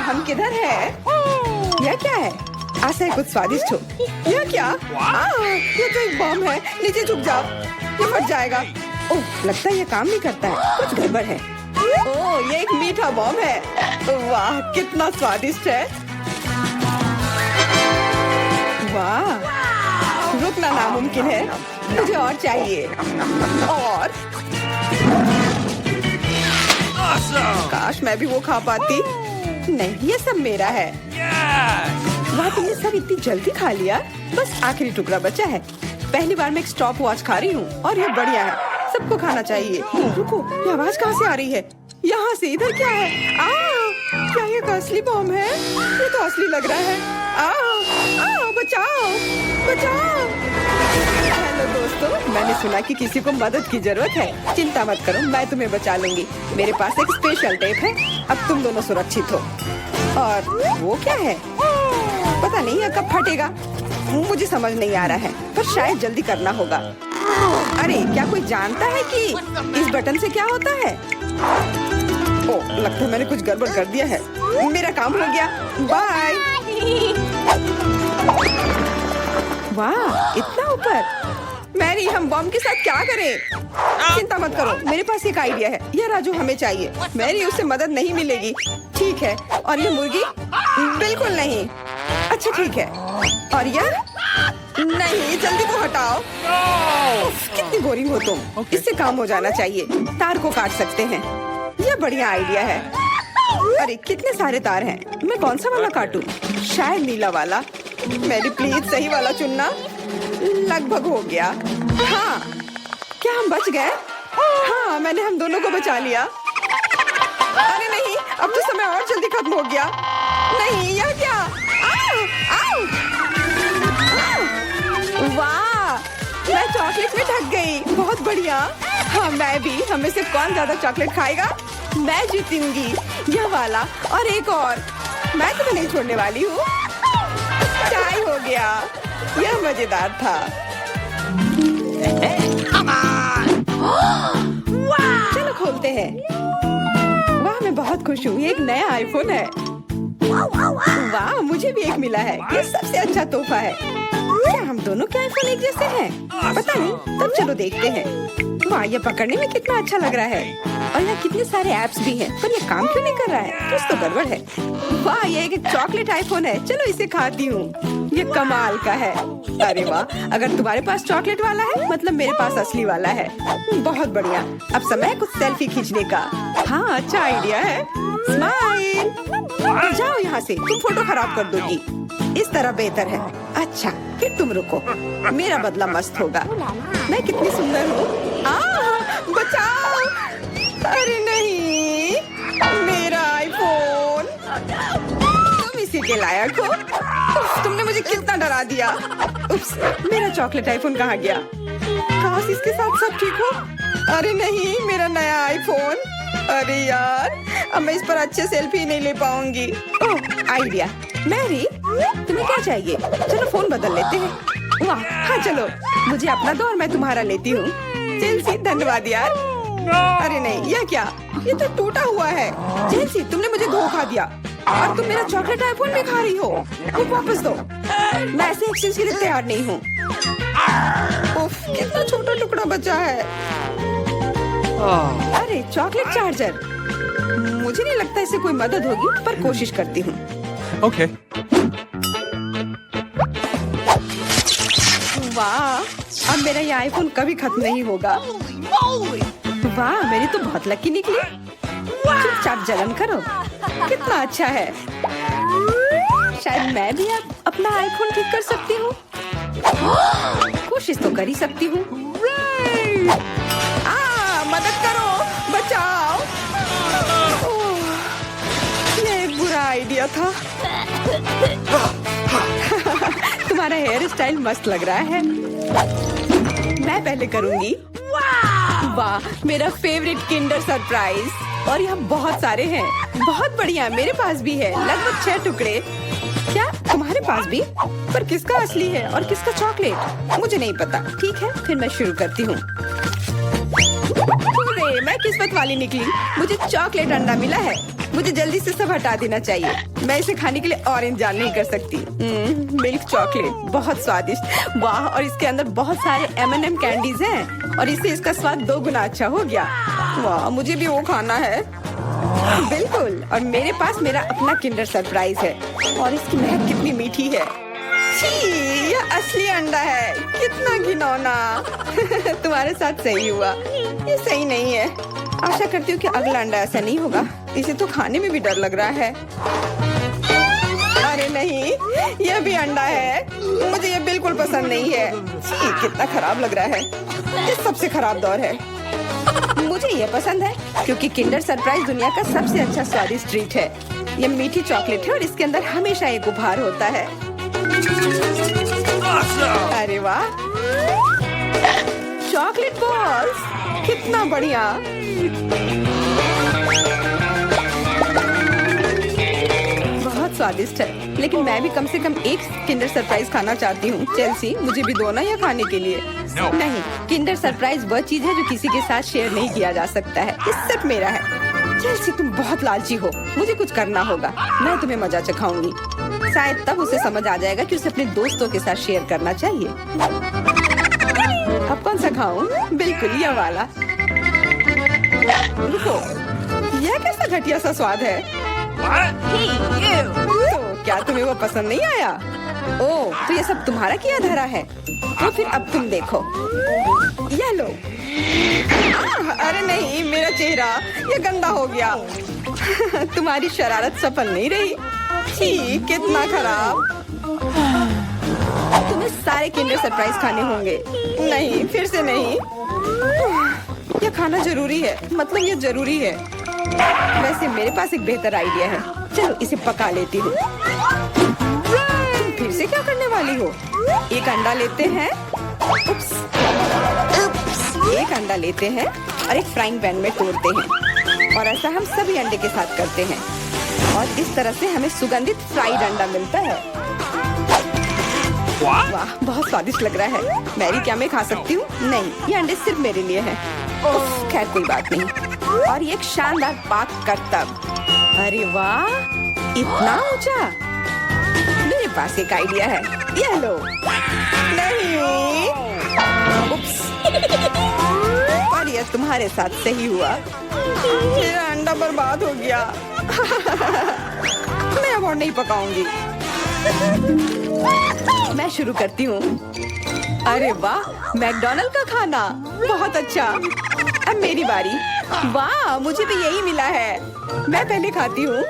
हम किधर है? यह क्या है? आशा है कुछ स्वादिष्ट हो। यह क्या? ये तो एक बम है। नीचे झुक जाओ, ये फट जाएगा। ओह, लगता है ये काम नहीं करता है, कुछ गड़बड़ है। ओह, ये एक मीठा बम है। वाह, कितना स्वादिष्ट है। वाह, रुकना नामुमकिन है। मुझे और चाहिए। और काश मैं भी वो खा पाती। नहीं, ये सब मेरा है। वाह, तुमने सब इतनी जल्दी खा लिया। बस आखिरी टुकड़ा बचा है। पहली बार मैं एक स्टॉप वॉच खा रही हूँ और ये बढ़िया है। सबको खाना चाहिए। रुको, ये आवाज कहाँ से आ रही है? यहाँ से। इधर क्या है? क्या ये का असली बम है? ये तो असली लग रहा है। बचाओ, बचाओ। हेलो दोस्तों, मैंने सुना कि किसी को मदद की जरूरत है। चिंता मत करो, मैं तुम्हें बचा लूंगी। मेरे पास एक स्पेशल टेप है। अब तुम दोनों सुरक्षित हो। और वो क्या है? पता नहीं ये कब फटेगा। मुझे समझ नहीं आ रहा है, पर शायद जल्दी करना होगा। अरे, क्या कोई जानता है कि इस बटन से क्या होता है? ओह, लगता है मैंने कुछ गड़बड़ कर दिया है। मेरा काम हो गया। बाय। वाह, इतना ऊपर। मैरी, हम बम के साथ क्या करें? चिंता मत करो, मेरे पास एक आइडिया है। यह राजू हमें चाहिए। मैरी, उससे मदद नहीं मिलेगी। ठीक है। और ये मुर्गी? बिल्कुल नहीं। अच्छा, ठीक है। और यह? नहीं, जल्दी को हटाओ। कितनी बोरिंग हो तुम। इससे काम हो जाना चाहिए। तार को काट सकते हैं। यह बढ़िया आइडिया है। अरे, कितने सारे तार हैं। मैं कौन सा वाला काटूं? शायद नीला वाला। मेरी प्लीज सही वाला चुनना। लगभग हो गया। हाँ, क्या हम बच गए? हाँ, मैंने हम दोनों को बचा लिया। अरे नहीं, अब तो समय और जल्दी खत्म हो गया। नहीं, यह क्या? आओ, आओ। वाह, मैं चॉकलेट में ढक गई। बहुत बढ़िया। हाँ, मैं भी। हमें से कौन ज्यादा चॉकलेट खाएगा? मैं जीतूंगी। यह वाला और एक और। मैं तुम्हें नहीं छोड़ने वाली हूँ। टाई हो गया। यह मजेदार था। चलो खोलते हैं। वाह, मैं बहुत खुश हूँ। ये एक नया आईफोन है। वाह, मुझे भी एक मिला है। ये सबसे अच्छा तोहफा है। क्या हम दोनों के आईफोन एक जैसे हैं? पता नहीं, तब चलो देखते हैं। वाह, ये पकड़ने में कितना अच्छा लग रहा है। और यहाँ कितने सारे ऐप्स भी हैं, पर ये काम क्यों नहीं कर रहा है? कुछ तो गड़बड़ है। वाह, ये एक चॉकलेट आईफोन है। चलो इसे खाती हूँ। ये कमाल का है। अरे वाह, अगर तुम्हारे पास चॉकलेट वाला है, मतलब मेरे पास असली वाला है। बहुत बढ़िया। अब समय है कुछ सेल्फी खींचने का। हाँ, अच्छा आइडिया है। स्माइल। जाओ यहाँ से, तुम फोटो खराब कर दोगी। इस तरह बेहतर है। अच्छा, फिर तुम रुको। मेरा बदला मस्त होगा। मैं कितनी सुंदर हूँ। बचाओ। अरे नहीं, मेरा आईफोन। तुम इसी के लायक हो। तुमने मुझे कितना डरा दिया। उप्स, मेरा चॉकलेट आईफोन कहाँ गया? काश इसके साथ सब ठीक हो। अरे नहीं, मेरा नया आईफोन। अरे यार, अब मैं इस पर अच्छे सेल्फी नहीं ले पाऊंगी। ओह, आइडिया। मैरी, तुम्हें क्या चाहिए? चलो फोन बदल लेते हैं। वाह, हाँ चलो। मुझे अपना दो और मैं तुम्हारा लेती हूँ। चेल्सी, धन्यवाद यार। अरे नहीं, यह क्या? ये तो टूटा हुआ है। चेल्सी, तुमने मुझे धोखा दिया और तुम मेरा चॉकलेट आईफोन भी खा रही हो। तुम वापस दो। मैं ऐसे एक्सचेंज के लिए तैयार नहीं हूँ। उफ, कितना छोटा टुकड़ा बचा है। अरे, चॉकलेट चार्जर। मुझे नहीं लगता इससे कोई मदद होगी, पर कोशिश करती हूँ। Okay. वाह, अब मेरा ये आईफोन कभी खत्म नहीं होगा। वाह, मेरी तो बहुत लकी निकली। चुपचाप जलन करो। कितना अच्छा है। शायद मैं भी अब अपना आईफोन ठीक कर सकती हूँ। कोशिश तो कर ही सकती हूँ। मदद करो, बचाओ। ये एक बुरा आइडिया था। तुम्हारा हेयर स्टाइल मस्त लग रहा है। मैं पहले करूंगी। वाह, मेरा फेवरेट किंडर सरप्राइज। और यहाँ बहुत सारे हैं। बहुत बढ़िया, मेरे पास भी है। लगभग 6 टुकड़े। क्या तुम्हारे पास भी? पर किसका असली है और किसका चॉकलेट? मुझे नहीं पता। ठीक है, फिर मैं शुरू करती हूँ। मैं किस्मत वाली निकली। मुझे चॉकलेट अंडा मिला है। मुझे जल्दी से सब हटा देना चाहिए। मैं इसे खाने के लिए और इंतजार नहीं कर सकती। मिल्क चॉकलेट बहुत स्वादिष्ट, वाह। और इसके अंदर बहुत सारे M&M कैंडीज हैं और इससे इसका स्वाद 2 गुना अच्छा हो गया। वाह, मुझे भी वो खाना है। बिल्कुल, और मेरे पास मेरा अपना किंडर सरप्राइज है और इसकी महक कितनी मीठी है। छी, यह असली अंडा है, कितना घिनौना। तुम्हारे साथ सही हुआ, ये सही नहीं है। आशा करती हूँ कि अगला अंडा ऐसा नहीं होगा। इसे तो खाने में भी डर लग रहा है। अरे नहीं, यह भी अंडा है। मुझे ये बिल्कुल पसंद नहीं है। छी, कितना खराब लग रहा है। ये सबसे खराब दौर है। मुझे ये पसंद है क्योंकि किंडर सरप्राइज दुनिया का सबसे अच्छा स्वादिष्ट ट्रीट है। ये मीठी चॉकलेट है और इसके अंदर हमेशा एक उपहार होता है। अरे वाह, चॉकलेट बॉल्स, कितना बढ़िया। बहुत स्वादिष्ट है, लेकिन मैं भी कम से कम एक किंडर सरप्राइज खाना चाहती हूँ। चेल्सी, मुझे भी दो ना यह खाने के लिए। नहीं, किंडर सरप्राइज वह चीज है जो किसी के साथ शेयर नहीं किया जा सकता है। ये सिर्फ मेरा है। चेल्सी, तुम बहुत लालची हो। मुझे कुछ करना होगा। मैं तुम्हें मजा चखाऊंगी। शायद तब उसे समझ आ जाएगा कि उसे अपने दोस्तों के साथ शेयर करना चाहिए। अब कौन सा खाऊं? बिल्कुल यह वाला। रुको, यह कैसा घटिया सा स्वाद है? तो क्या तुम्हें वो पसंद नहीं आया? ओह, तो ये सब तुम्हारा किया धरा है। तो फिर अब तुम देखो, यह लो। अरे नहीं, मेरा चेहरा ये गंदा हो गया। तुम्हारी शरारत सफल नहीं रही। छी, कितना खराब। तुम्हें सारे किंडर सरप्राइज खाने होंगे। नहीं, फिर से नहीं। यह खाना जरूरी है, मतलब ये जरूरी है। वैसे मेरे पास एक बेहतर आइडिया है। चलो इसे पका लेती हूँ। तुम फिर से क्या करने वाली हो? एक अंडा लेते हैं। उप्स। एक अंडा लेते हैं और एक फ्राइंग पैन में तोड़ते हैं और ऐसा हम सभी अंडे के साथ करते हैं और इस तरह से हमें सुगंधित फ्राइड अंडा मिलता है। वाह, बहुत स्वादिष्ट लग रहा है। मैरी, क्या मैं खा सकती हूँ? नहीं, ये अंडे सिर्फ मेरे लिए हैं। खैर कोई बात नहीं। और ये एक शानदार पाक करतब। अरे वाह, इतना ऊंचा। मेरे पास एक आइडिया है। ये लो। नहीं, उप्स। पर यह तुम्हारे साथ सही हुआ। मेरा अंडा बर्बाद हो गया। मैं अब और नहीं पकाऊंगी। मैं शुरू करती हूँ। अरे वाह, मैकडॉनल्ड का खाना, बहुत अच्छा। अब मेरी बारी। वाह, मुझे भी यही मिला है। मैं पहले खाती हूँ।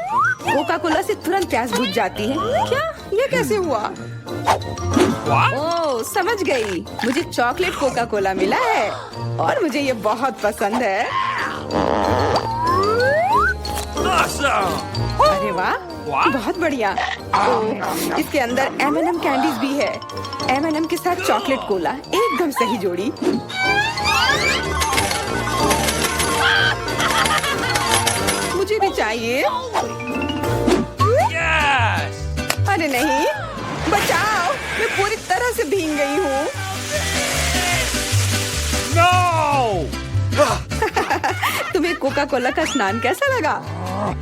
कोका कोला से तुरंत प्यास बुझ जाती है। क्या? ये कैसे हुआ? ओह, समझ गई। मुझे चॉकलेट कोका कोला मिला है और मुझे ये बहुत पसंद है। अरे वाह, बहुत बढ़िया। ओह, इसके अंदर M&M कैंडीज भी है। M&M के साथ चॉकलेट कोला, एकदम सही जोड़ी। मुझे भी चाहिए। अरे नहीं, बचाओ, मैं पूरी तरह से भीग गई हूँ। तुम्हें कोका कोला का स्नान कैसा लगा?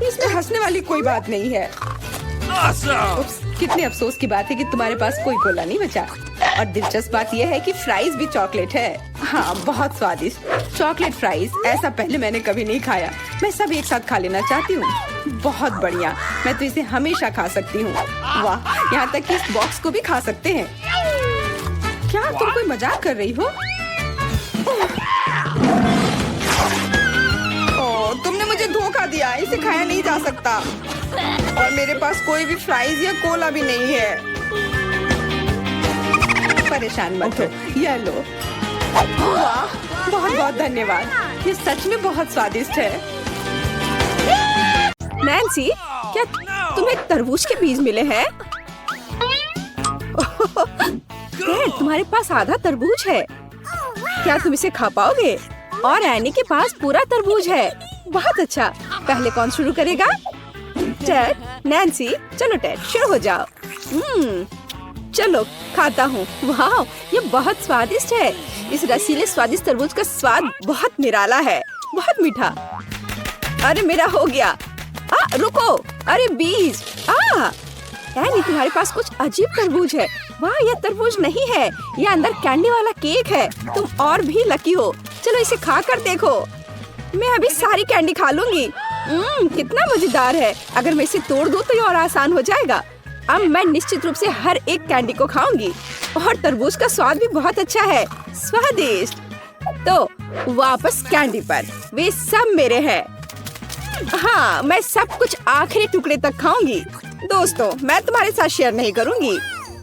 इसमें हंसने वाली कोई बात नहीं है। उप्स, कितने अफसोस की बात है कि तुम्हारे पास कोई कोला नहीं बचा। और दिलचस्प बात यह है कि फ्राइज भी चॉकलेट है। हाँ, बहुत स्वादिष्ट चॉकलेट फ्राइज। ऐसा पहले मैंने कभी नहीं खाया। मैं सब एक साथ खा लेना चाहती हूँ। बहुत बढ़िया, मैं तो इसे हमेशा खा सकती हूँ। वाह, यहाँ तक कि इस बॉक्स को भी खा सकते हैं। क्या तुम कोई मजाक कर रही हो? ओह, तुमने मुझे धोखा दिया। इसे खाया नहीं जा सकता और मेरे पास कोई भी फ्राइज या कोला भी नहीं है। परेशान मत हो, यह लो। वाह, बहुत बहुत धन्यवाद। ये सच में बहुत स्वादिष्ट है। नैन्सी, क्या तुम्हें तरबूज के बीज मिले हैं? तुम्हारे पास आधा तरबूज है। क्या तुम इसे खा पाओगे? और एनी के पास पूरा तरबूज है। बहुत अच्छा। पहले कौन शुरू करेगा? टेड, नैन्सी, चलो टेड, शुरू हो जाओ। चलो खाता हूँ। वाह, ये बहुत स्वादिष्ट है। इस रसीले स्वादिष्ट तरबूज का स्वाद बहुत निराला है, बहुत मीठा। अरे मेरा हो गया। रुको, अरे बीज। एनी, तुम्हारे पास कुछ अजीब तरबूज है। वाह, यह तरबूज नहीं है, यह अंदर कैंडी वाला केक है। तुम और भी लकी हो। चलो इसे खा कर देखो। मैं अभी सारी कैंडी खा लूंगी। कितना मजेदार है। अगर मैं इसे तोड़ दूं तो ये और आसान हो जाएगा। अब मैं निश्चित रूप से हर एक कैंडी को खाऊंगी। और तरबूज का स्वाद भी बहुत अच्छा है, स्वादिष्ट। तो वापस कैंडी पर, वे सब मेरे हैं। हाँ, मैं सब कुछ आखिरी टुकड़े तक खाऊंगी। दोस्तों, मैं तुम्हारे साथ शेयर नहीं करूंगी।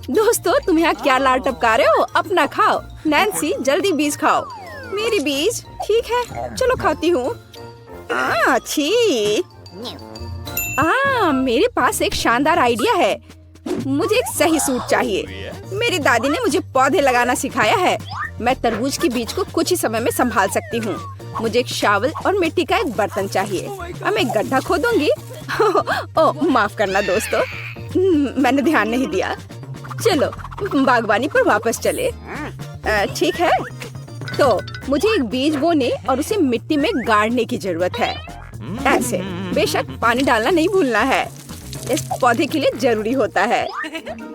दोस्तों, तुम यहाँ क्या लाल टपका रहे हो? अपना खाओ। नैन्सी, जल्दी बीज खाओ। मेरी बीज? ठीक है, चलो खाती हूँ। अच्छी। मेरे पास एक शानदार आइडिया है। मुझे एक सही सूट चाहिए। मेरी दादी ने मुझे पौधे लगाना सिखाया है। मैं तरबूज के बीज को कुछ ही समय में संभाल सकती हूँ। मुझे एक शावल और मिट्टी का एक बर्तन चाहिए। अब मैं गड्ढा खोदूंगी। ओह, माफ करना दोस्तों, मैंने ध्यान नहीं दिया। चलो बागवानी पर वापस चले। ठीक है, तो मुझे एक बीज बोने और उसे मिट्टी में गाड़ने की जरूरत है। ऐसे, बेशक पानी डालना नहीं भूलना है। इस पौधे के लिए जरूरी होता है।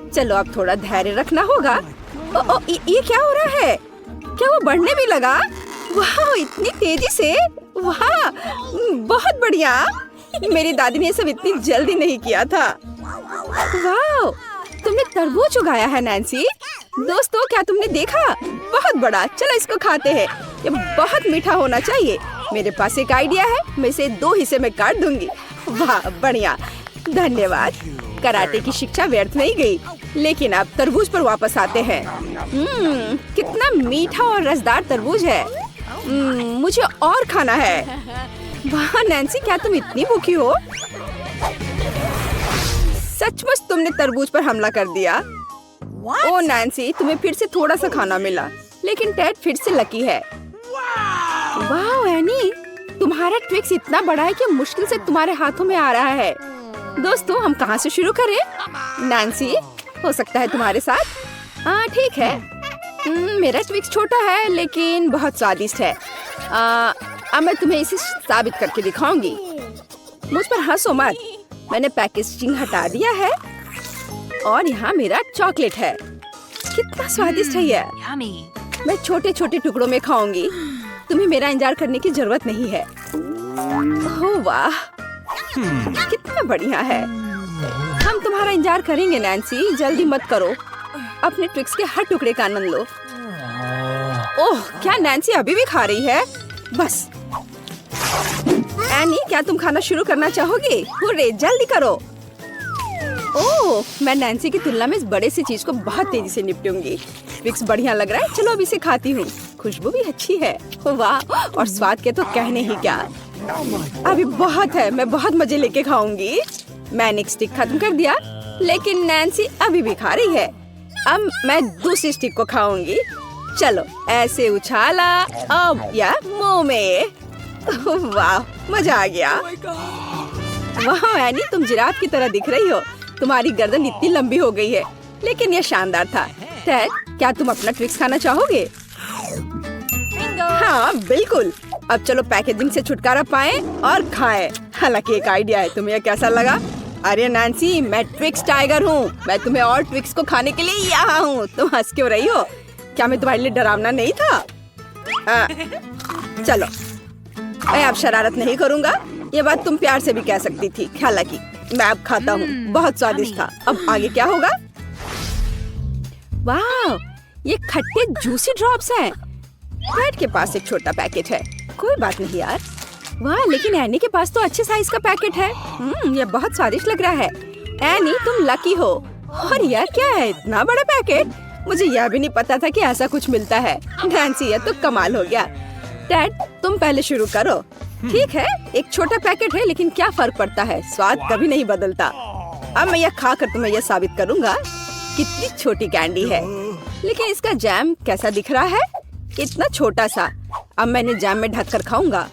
चलो अब थोड़ा धैर्य रखना होगा। ये क्या हो रहा है? क्या वो बढ़ने भी लगा? वाह, इतनी तेजी से! वाह, बहुत बढ़िया। मेरी दादी ने सब इतनी जल्दी नहीं किया था। वाह, तुमने तरबूज उगाया है नैन्सी। दोस्तों, क्या तुमने देखा? बहुत बड़ा। चलो इसको खाते हैं। ये बहुत मीठा होना चाहिए। मेरे पास एक आइडिया है, मैं इसे 2 हिस्से में काट दूंगी। वाह, बढ़िया, धन्यवाद। कराटे की शिक्षा व्यर्थ नहीं गई। लेकिन अब तरबूज पर वापस आते हैं। कितना मीठा और रसदार तरबूज है। मुझे और खाना है। वाह नैन्सी, क्या तुम इतनी भूखी हो? सचमुच तुमने तरबूज पर हमला कर दिया। ओ नैन्सी, तुम्हें फिर से थोड़ा सा खाना मिला, लेकिन टेड फिर से लकी है। वाह एनी, तुम्हारा ट्विक्स इतना बड़ा है कि मुश्किल से तुम्हारे हाथों में आ रहा है। दोस्तों, हम कहाँ से शुरू करें? नैन्सी, हो सकता है तुम्हारे साथ। ठीक है। मेरा ट्विक्स छोटा है लेकिन बहुत स्वादिष्ट है। अब मैं तुम्हें इसे साबित करके दिखाऊंगी। मुझ पर हंसो मत। मैंने पैकेजिंग हटा दिया है और यहाँ मेरा चॉकलेट है। कितना स्वादिष्ट है यह। मैं छोटे छोटे टुकड़ों में खाऊंगी। तुम्हें मेरा इंतजार करने की जरूरत नहीं है। ओह वाह, कितना बढ़िया है। हम तुम्हारा इंतजार करेंगे नैन्सी, जल्दी मत करो। अपने ट्विक्स के हर टुकड़े का आनंद लो। ओह, क्या नैन्सी अभी भी खा रही है? बस। एनी, क्या तुम खाना शुरू करना चाहोगी? हुर्रे, जल्दी करो। ओह, मैं नैन्सी की तुलना में इस बड़े सी चीज को बहुत तेजी से निपटूंगी। ट्विक्स बढ़िया लग रहा है। चलो अब इसे खाती हूँ। खुशबू भी अच्छी है। वाह, और स्वाद के तो कहने ही क्या। अभी बहुत है, मैं बहुत मजे लेके खाऊंगी। मैंने एक स्टिक खत्म कर दिया, लेकिन नैन्सी अभी भी खा रही है। अब मैं दूसरी स्टिक को खाऊंगी। चलो ऐसे उछाला अब या मुंह में। वाह, मजा आ गया। वाह एनी, तुम जिराफ की तरह दिख रही हो। तुम्हारी गर्दन इतनी लंबी हो गई है, लेकिन यह शानदार था। टेड, क्या तुम अपना ट्विक्स खाना चाहोगे? हाँ बिल्कुल। अब चलो पैकेजिंग से छुटकारा पाएं और खाएं। हालांकि एक आइडिया है, तुम्हें कैसा लगा? अरे नैन्सी, मैं ट्विक्स टाइगर हूँ। मैं तुम्हें और ट्विक्स को खाने के लिए यहाँ हूँ। तुम हंस क्यों रही हो? क्या मैं तुम्हारे लिए डरावना नहीं था? चलो, मैं अब शरारत नहीं करूँगा। ये बात तुम प्यार से भी कह सकती थी। हालांकि मैं अब खाता हूँ। बहुत स्वादिष्ट था। अब आगे क्या होगा? वाह, ये खट्टे जूसी ड्रॉप्स हैं। टेड के पास एक छोटा पैकेट है। कोई बात नहीं यार। वाह, लेकिन एनी के पास तो अच्छे साइज का पैकेट है। ये बहुत स्वादिष्ट लग रहा है। एनी, तुम लकी हो। और यह क्या है, इतना बड़ा पैकेट? मुझे यह भी नहीं पता था कि ऐसा कुछ मिलता है। नैन्सी, यह तो कमाल हो गया। टेड, तुम पहले शुरू करो। ठीक है, एक छोटा पैकेट है, लेकिन क्या फर्क पड़ता है, स्वाद कभी नहीं बदलता। अब मैं यह खाकर तुम्हें यह साबित करूंगा कितनी छोटी कैंडी है। लेकिन इसका जैम कैसा दिख रहा है? इतना छोटा सा। अब मैंने जैम में ढककर खाऊंगा।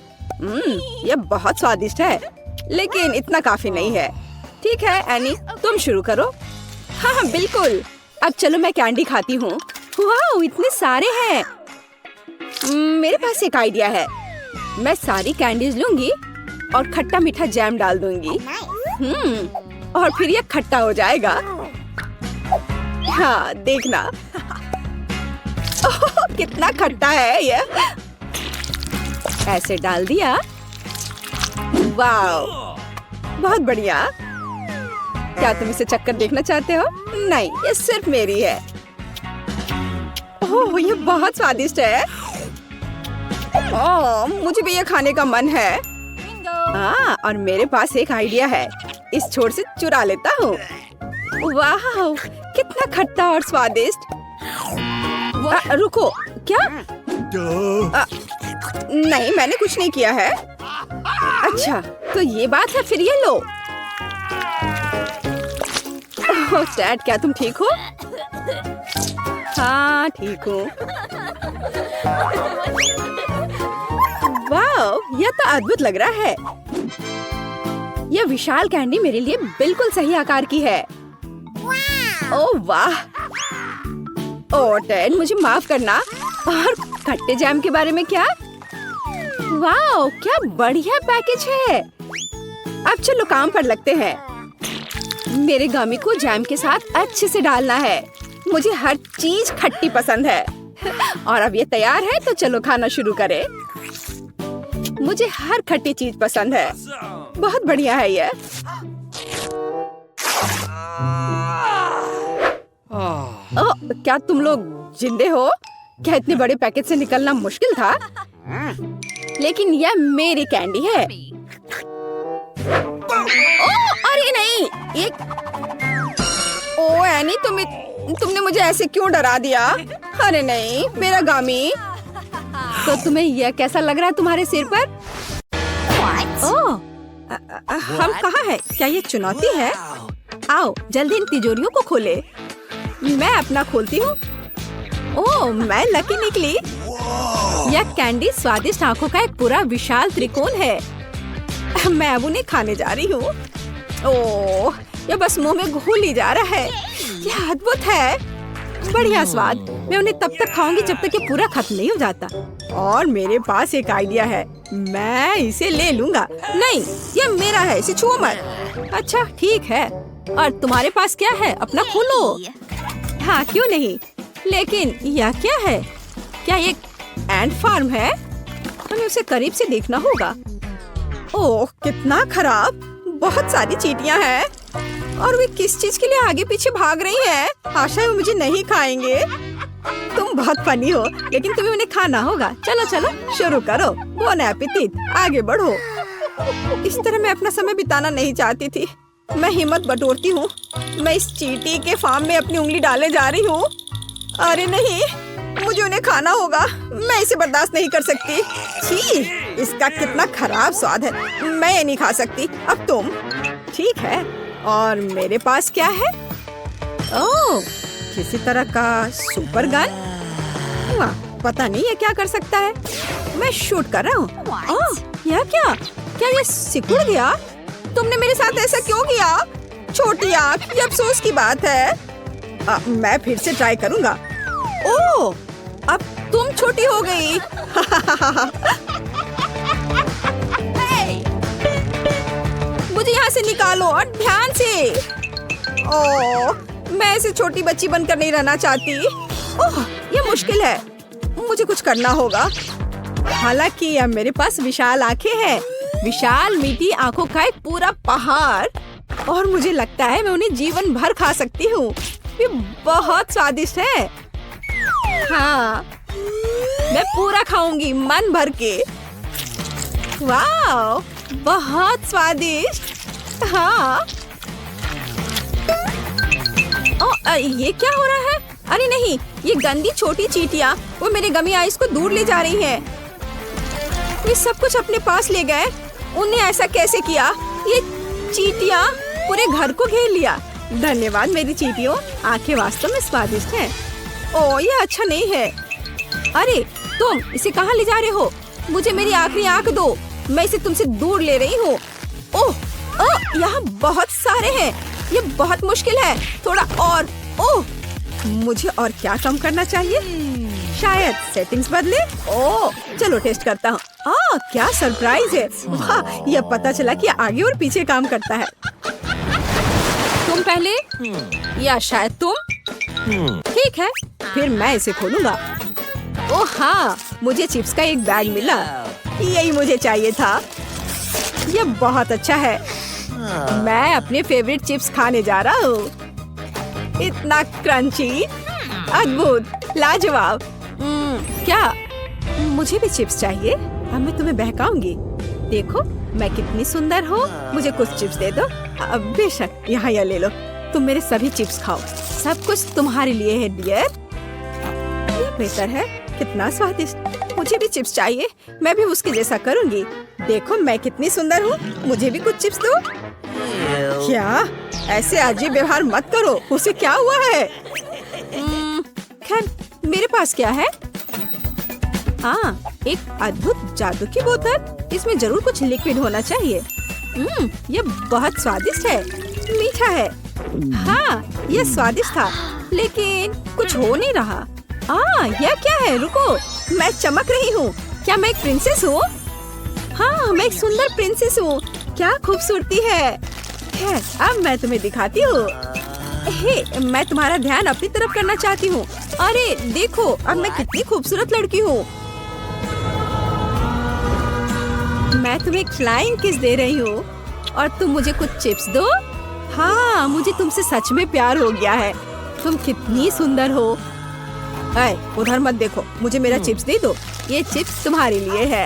यह बहुत स्वादिष्ट है, लेकिन इतना काफी नहीं है। ठीक है एनी, तुम शुरू करो। हाँ बिल्कुल। अब चलो मैं कैंडी खाती हूँ। वाह, इतने सारे हैं। मेरे पास एक आइडिया है। मैं सारी कैंडीज लूंगी और खट्टा मीठा जैम डाल दूंगी। और फिर ये खट्टा हो जाएगा। हाँ देखना। ओह, कितना खट्टा है ये। ऐसे डाल दिया। वाह, बहुत बढ़िया। क्या तुम इसे चक्कर देखना चाहते हो? नहीं, ये सिर्फ मेरी है। ओह, ये बहुत स्वादिष्ट है। ओह, मुझे भी ये खाने का मन है। हाँ, और मेरे पास एक आइडिया है। इस छोर से चुरा लेता हूँ। वाह, कितना खट्टा और स्वादिष्ट। रुको, क्या? नहीं, मैंने कुछ नहीं किया है। अच्छा, तो ये बात है। फिर ये लो। ओह, डैड, क्या तुम ठीक हो? हाँ, ठीक हूँ। वाह, यह तो अद्भुत लग रहा है। यह विशाल कैंडी मेरे लिए बिल्कुल सही आकार की है। ओह वाह। ओह डैड, मुझे माफ करना। और खट्टे जैम के बारे में क्या? वाह, क्या बढ़िया पैकेज है। अब चलो काम पर लगते हैं। मेरे गमी को जैम के साथ अच्छे से डालना है। मुझे हर चीज खट्टी पसंद है। और अब ये तैयार है, तो चलो खाना शुरू करें। मुझे हर खट्टी चीज पसंद है। बहुत बढ़िया है ये। ओह, क्या तुम लोग जिंदे हो? क्या इतने बड़े पैकेट से निकलना मुश्किल था? लेकिन यह मेरी कैंडी है। ओह, अरे नहीं, ओह एनी, तुमने मुझे ऐसे क्यों डरा दिया? अरे नहीं, मेरा गामी। तो तुम्हें यह कैसा लग रहा है तुम्हारे सिर पर? ओह, हम कहाँ हैं? क्या ये चुनौती है? आओ जल्दी इन तिजोरियों को खोले। मैं अपना खोलती हूँ। ओह, मैं लकी निकली। यह कैंडी स्वादिष्ट आंखों का एक पूरा विशाल त्रिकोण है। मैं अब उन्हें खाने जा रही हूँ। ओह, यह बस मुंह में घुल ही जा रहा है। यह अद्भुत है, बढ़िया स्वाद। मैं उन्हें तब तक खाऊंगी जब तक ये पूरा खत्म नहीं हो जाता। और मेरे पास एक आइडिया है। मैं इसे ले लूंगा। नहीं, ये मेरा है, इसे छुओ मत। अच्छा ठीक है। और तुम्हारे पास क्या है? अपना खोलो। हाँ, क्यों नहीं। लेकिन यह क्या है? क्या ये एंट फार्म है? हमें उसे करीब से देखना होगा। ओह, कितना खराब। बहुत सारी चींटियां हैं। और वे किस चीज के लिए आगे पीछे भाग रही हैं? आशा है वो मुझे नहीं खाएंगे। तुम बहुत फनी हो, लेकिन तुम्हें उन्हें खाना होगा। चलो चलो शुरू करो। बोन एपेटिट, आगे बढ़ो। इस तरह मैं अपना समय बिताना नहीं चाहती थी। मैं हिम्मत बटोरती हूँ। मैं इस चींटी के फार्म में अपनी उंगली डालने जा रही हूँ। अरे नहीं, मुझे उन्हें खाना होगा। मैं इसे बर्दाश्त नहीं कर सकती। छी, इसका कितना खराब स्वाद है। मैं ये नहीं खा सकती। अब तुम। ठीक है, और मेरे पास क्या है? ओह, किसी तरह का सुपर गन। वाह, पता नहीं ये क्या कर सकता है। मैं शूट कर रहा हूँ। ओह, यह क्या? क्या ये सिकुड़ गया? तुमने मेरे साथ ऐसा क्यों किया? छोटी आँख, ये अफसोस की बात है। मैं फिर से ट्राई करूँगा। ओह, अब तुम छोटी हो गई। मुझे यहाँ से निकालो और ध्यान से। ओह, मैं ऐसे छोटी बच्ची बनकर नहीं रहना चाहती। ओह, ये मुश्किल है। मुझे कुछ करना होगा। हालांकि अब मेरे पास विशाल आंखें हैं। विशाल मीठी आंखों का एक पूरा पहाड़। और मुझे लगता है मैं उन्हें जीवन भर खा सकती हूँ। ये बहुत स्वादिष्ट है। हाँ, मैं पूरा खाऊंगी मन भर के। वाह, बहुत स्वादिष्ट। हाँ। ये क्या हो रहा है? अरे नहीं, ये गंदी छोटी चींटियां वो मेरे गमी आइस को दूर ले जा रही हैं। ये सब कुछ अपने पास ले गए। उन्हें ऐसा कैसे किया? ये चींटियां पूरे घर को घेर लिया। धन्यवाद मेरी चींटियों, आंखें वास्तव में स्वादिष्ट हैं। ओह, ये अच्छा नहीं है। अरे तुम इसे कहाँ ले जा रहे हो? मुझे मेरी आखिरी आंख दो। मैं इसे तुमसे दूर ले रही हूँ। ओह, यहाँ बहुत सारे हैं। ये बहुत मुश्किल है। थोड़ा और। ओह, मुझे और क्या कम करना चाहिए? शायद सेटिंग्स बदले। ओह, चलो टेस्ट करता हूँ। क्या सरप्राइज है। वाह, यह पता चला कि आगे और पीछे काम करता है। तुम पहले या शायद तुम। ठीक है, फिर मैं इसे खोलूंगा। ओह हाँ, मुझे चिप्स का एक बैग मिला। यही मुझे चाहिए था। यह बहुत अच्छा है। मैं अपने फेवरेट चिप्स खाने जा रहा हूँ। इतना क्रंची, अद्भुत, लाजवाब। क्या मुझे भी चिप्स चाहिए? अब मैं तुम्हें बहकाऊंगी। देखो मैं कितनी सुंदर हूँ। मुझे कुछ चिप्स दे दो। बेशक, यहाँ यह ले लो। तुम मेरे सभी चिप्स खाओ। सब कुछ तुम्हारे लिए है डियर। ये बेहतर है। कितना स्वादिष्ट। मुझे भी चिप्स चाहिए। मैं भी उसके जैसा करूँगी। देखो मैं कितनी सुंदर हूँ। मुझे भी कुछ चिप्स दो। क्या? ऐसे अजीब व्यवहार मत करो। उसे क्या हुआ है? खैर, मेरे पास क्या है? हाँ, एक अद्भुत जादू की बोतल। इसमें जरूर कुछ लिक्विड होना चाहिए। ये बहुत स्वादिष्ट है। मीठा है। हाँ, यह स्वादिष्ट था, लेकिन कुछ हो नहीं रहा। यह क्या है? रुको, मैं चमक रही हूँ। क्या मैं एक प्रिंसेस हूँ? हाँ, मैं एक सुंदर प्रिंसेस हूँ। क्या खूबसूरती है। खैर, अब मैं तुम्हें दिखाती हूँ। हे, मैं तुम्हारा ध्यान अपनी तरफ करना चाहती हूँ। अरे देखो, अब मैं कितनी खूबसूरत लड़की हूँ। मैं तुम्हें एक फ्लाइंग किस दे रही हूँ और तुम मुझे कुछ चिप्स दो। हाँ, मुझे तुमसे सच में प्यार हो गया है। तुम कितनी सुंदर हो। उधर मत देखो, मुझे मेरा चिप्स दे दो। ये चिप्स तुम्हारे लिए है।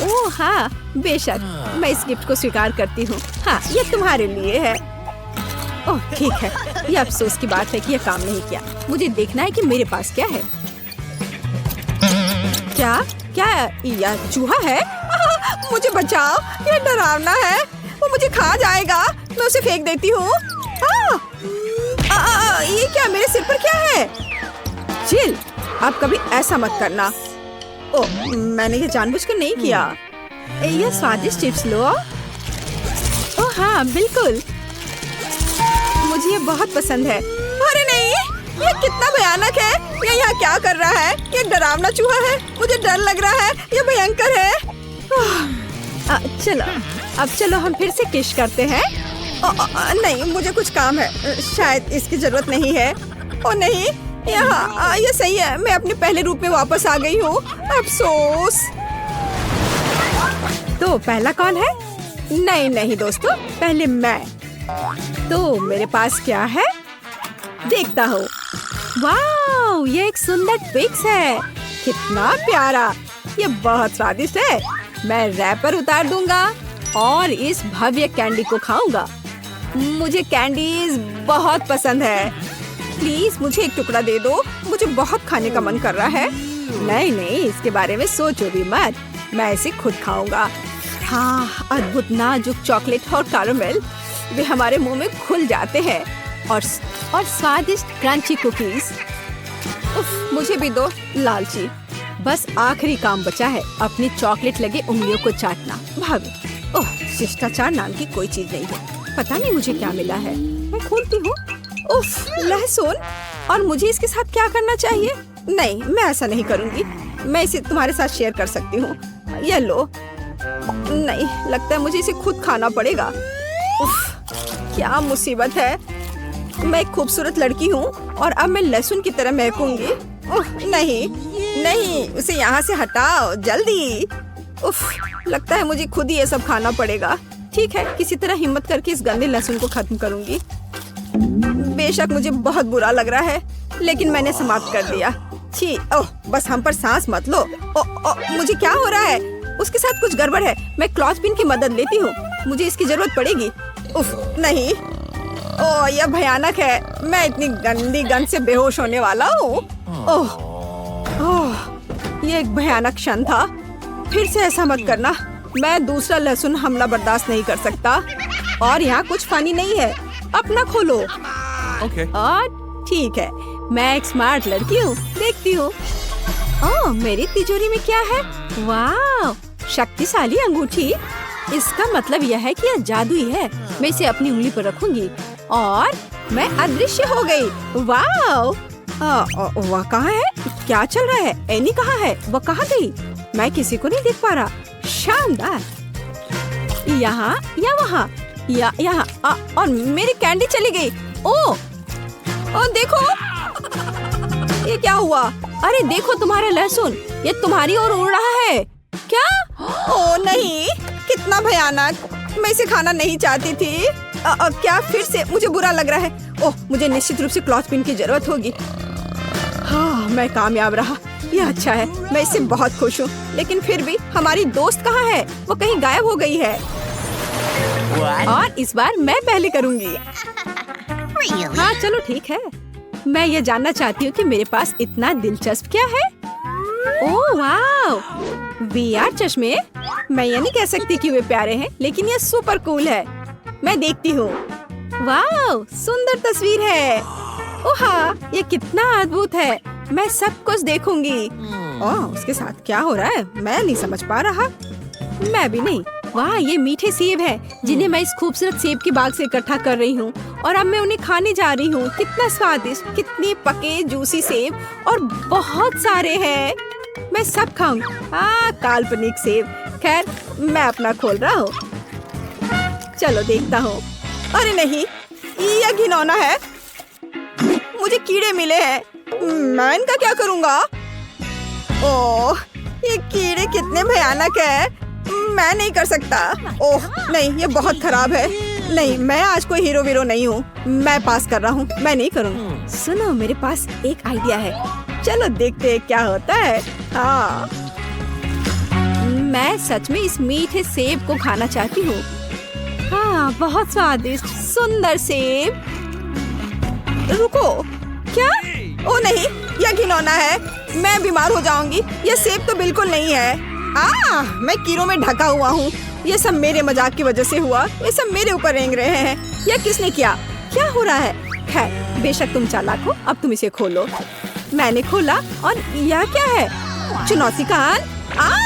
ओह हाँ, बेशक, मैं इस गिफ्ट को स्वीकार करती हूँ। हाँ, ये तुम्हारे लिए है। ओह ठीक है, ये अफसोस की बात है कि यह काम नहीं किया। मुझे देखना है कि मेरे पास क्या है। क्या क्या यह चूहा है? मुझे बचाओ, ये डरावना है। वो मुझे खा जाएगा। मैं उसे फेंक देती हूँ। ये क्या, मेरे सिर पर क्या है? चिल, आप कभी ऐसा मत करना। ओह, मैंने ये जानबूझकर नहीं किया। ये स्वादिष्ट चिप्स लो। ओह हाँ, बिल्कुल, मुझे ये बहुत पसंद है। अरे नहीं, ये कितना भयानक है। ये यहाँ क्या कर रहा है? ये डरावना चूहा है। मुझे डर लग रहा है। ये भयंकर है। चलो, अब चलो हम फिर से किस करते हैं। नहीं, मुझे कुछ काम है। शायद इसकी जरूरत नहीं है। ओ नहीं, यहाँ ये सही है। मैं अपने पहले रूप में वापस आ गई हूँ। अफसोस। तो पहला कौन है? नहीं दोस्तों, पहले मैं। तो मेरे पास क्या है? देखता हूँ। वाह, ये एक सुंदर ट्विक्स है। कितना प्यारा। ये बहुत स्वादिष्ट है। मैं रैपर उतार दूंगा और इस भव्य कैंडी को खाऊंगा। मुझे कैंडीज बहुत पसंद है। प्लीज मुझे एक टुकड़ा दे दो। मुझे बहुत खाने का मन कर रहा है। नहीं, इसके बारे में सोचो भी मत। मैं इसे खुद खाऊंगा। हाँ, अद्भुत नाजुक चॉकलेट और कैरामेल, वे हमारे मुंह में खुल जाते हैं। और स्वादिष्ट क्रंची कुकीज। मुझे भी दो, लालची। बस आखिरी काम बचा है, अपनी चॉकलेट लगे उंगलियों को चाटना। भाभी, ओह, शिष्टाचार नाम की कोई चीज नहीं है। पता नहीं मुझे क्या मिला है। मैं खोलती हूँ। उफ, लहसुन। और मुझे इसके साथ क्या करना चाहिए? नहीं, मैं ऐसा नहीं करूँगी। मैं इसे तुम्हारे साथ शेयर कर सकती हूँ। ये लो। नहीं, लगता है मुझे इसे खुद खाना पड़ेगा। उफ, क्या मुसीबत है। मैं एक खूबसूरत लड़की हूँ और अब मैं लहसुन की तरह महकूंगी। नहीं, उसे यहाँ से हटाओ जल्दी। उफ, लगता है मुझे खुद ही ये सब खाना पड़ेगा। ठीक है, किसी तरह हिम्मत करके इस गंदे लहसुन को खत्म करूंगी। बेशक मुझे बहुत बुरा लग रहा है, लेकिन मैंने समाप्त कर दिया। छी, ओह, बस हम पर सांस मत लो। मुझे क्या हो रहा है? उसके साथ कुछ गड़बड़ है। मैं क्लॉथपिन की मदद लेती हूँ। मुझे इसकी जरूरत पड़ेगी। उफ, नहीं। ओह, यह भयानक है। मैं इतनी गंदी गंध से बेहोश होने वाला हूँ। ओह, ये एक भयानक क्षण था। फिर से ऐसा मत करना। मैं दूसरा लहसुन हमला बर्दाश्त नहीं कर सकता। और यहाँ कुछ फनी नहीं है। अपना खोलो। और ठीक है, मैं एक स्मार्ट लड़की हूँ। देखती हूँ। ओह, मेरी तिजोरी में क्या है? वाह, शक्तिशाली अंगूठी। इसका मतलब यह है कि यह जादुई है। मैं इसे अपनी उंगली पर रखूंगी और मैं अदृश्य हो गई। वाह, वह कहाँ है? क्या चल रहा है? एनी कहाँ है? वह कहाँ गई? मैं किसी को नहीं देख पा रहा। शानदार। यहाँ या वहाँ या यहाँ और मेरी कैंडी चली गई। ओ देखो ये क्या हुआ? अरे देखो तुम्हारा लहसुन, ये तुम्हारी ओर उड़ रहा है। क्या? ओ नहीं, कितना भयानक। मैं इसे खाना नहीं चाहती थी। क्या फिर से? मुझे बुरा लग रहा है। ओह, मुझे निश्चित रूप से क्लॉथपिन की जरूरत होगी। हाँ, मैं कामयाब रहा। ये अच्छा है, मैं इससे बहुत खुश हूँ। लेकिन फिर भी हमारी दोस्त कहाँ है? वो कहीं गायब हो गई है। और इस बार मैं पहले करूँगी। हाँ चलो ठीक है। मैं ये जानना चाहती हूँ कि मेरे पास इतना दिलचस्प क्या है। ओह वाह, VR चश्मे। मैं ये नहीं कह सकती कि वे प्यारे हैं, लेकिन ये सुपर कूल है। मैं देखती हूँ। वाह, सुंदर तस्वीर है। ओहा, ये कितना अद्भुत है। मैं सब कुछ देखूंगी। ओह, उसके साथ क्या हो रहा है? मैं नहीं समझ पा रहा। मैं भी नहीं। वाह, ये मीठे सेब हैं, जिन्हें मैं इस खूबसूरत सेब के बाग से इकट्ठा कर रही हूँ और अब मैं उन्हें खाने जा रही हूँ। कितना स्वादिष्ट, कितने पके जूसी सेब और बहुत सारे हैं। मैं सब खाऊंगी। काल्पनिक सेब। खैर, मैं अपना खोल रहा हूँ। चलो देखता हूँ। अरे नहीं, ये घिनौना है। मुझे कीड़े मिले हैं। मैं इनका क्या करूँगा? ओह, ये कीड़े कितने भयानक है। मैं नहीं कर सकता। ओह नहीं, ये बहुत खराब है। नहीं, मैं आज कोई हीरो वीरो नहीं हूँ। मैं पास कर रहा हूँ। मैं नहीं करूँगी। सुनो, मेरे पास एक आइडिया है। चलो देखते हैं क्या होता है। हाँ, मैं सच में इस मीठे सेब को खाना चाहती हूँ। हाँ, बहुत स्वादिष्ट, सुंदर सेब। रुको, क्या? ओ नहीं, यह घिनौना है। मैं बीमार हो जाऊंगी। यह सेब तो बिल्कुल नहीं है। मैं कीड़ों में ढका हुआ हूँ। ये सब मेरे मजाक की वजह से हुआ। ये सब मेरे ऊपर रेंग रहे हैं। यह किसने किया? क्या हो रहा है? खैर, बेशक तुम चालाक हो। अब तुम इसे खोलो। मैंने खोला और यह क्या है? चुनौती का अंत।